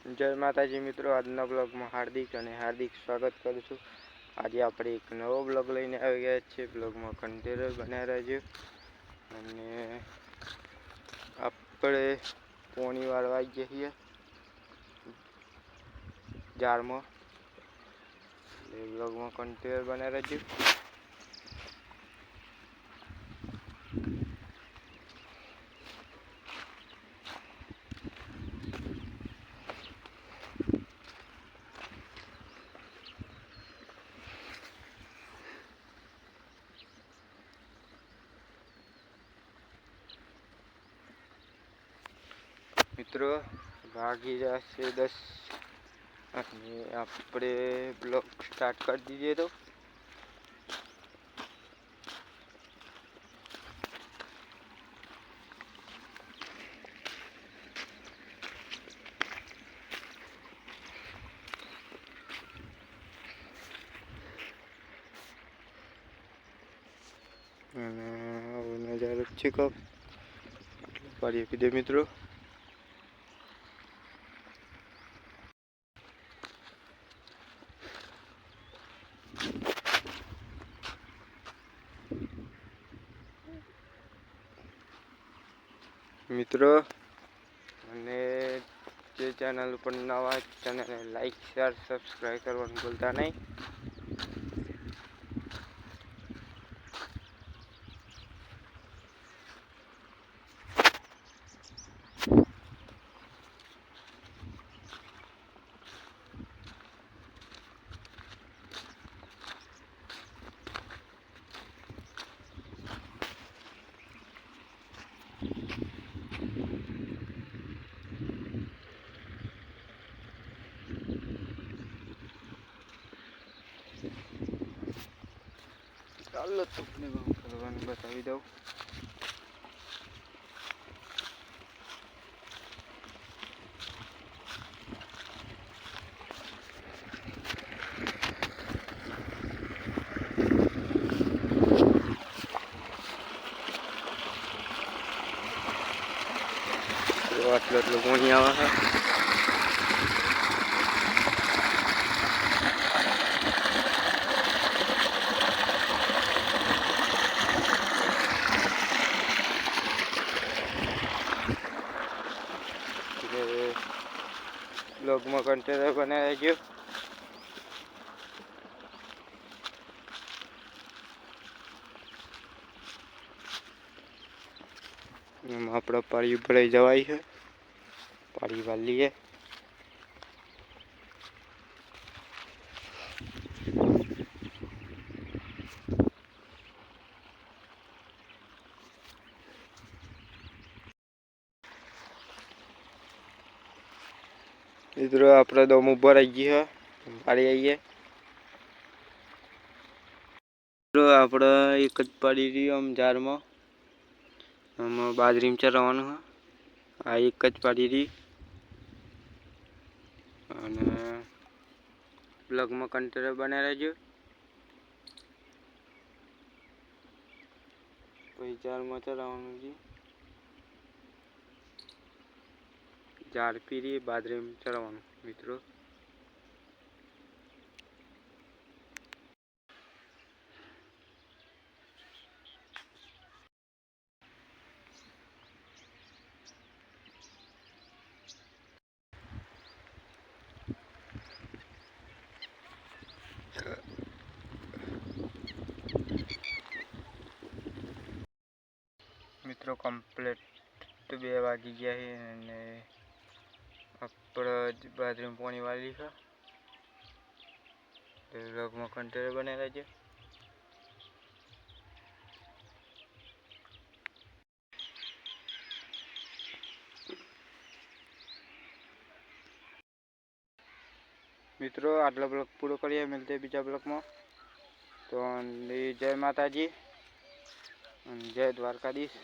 જય માતાજી મિત્રો, આજના બ્લોગમાં હાર્દિક સ્વાગત કરું છું। આજે આપણે એક નવો બ્લોગ લઈને આવી ગયા છીએ। બ્લોગમાં કન્ટિન્યુ બન્યા રહેજો। અને આપણે પોણી વાળવા આવી જઈએ જારમાં, એ બ્લોગમાં કન્ટિન્યુ બન્યા રહેજો। મિત્રો વાગી જશે 10 અને આપણે બ્લોગ સ્ટાર્ટ કરી દીધે તો નજારો છે કપ પાડીએ કીધે મિત્રો। મિત્રો અને જે ચેનલ ઉપર નવા ચેનલને લાઈક શેર સબસ્ક્રાઈબ કરવાનું ભૂલતા નહીં। ચાલો તમને કરવાનું બતાવી દઉં। આટલું પાણી આવે છે। બ્લોગમાં કન્ટેનર બનાવી રહેજો। આપણે પાળી ભરાઈ જવાય છે, પાળી વાલીએ। મિત્રો આપણે દમ ઉપર આવી ગઈ છે, પાડી આવીએ। મિત્રો આપણે એક જ પાડી રહી આમ જારમાં, આમાં બાજરીમાં ચરવાનું છે। આ એક જ પાડી રહી અને બ્લોગમાં કન્ટેનર બને રહેજો। પછી જારમાં ચરાવવાનું છે, જાર પીરી બાજરીમાં ચરવાનું મિત્રો। મિત્રો કમ્પ્લીટ 2 વાગી ગયા છે અને આપણે બાજરીમાં પાણી વાળી છે, બ્લોગમાં કન્ટેનર બનાવી રહેજો। મિત્રો આટલો બ્લોગ પૂરો કરીએ, મળતે બીજા બ્લોગમાં। તો જય માતાજી અને જય દ્વારકાધીશ।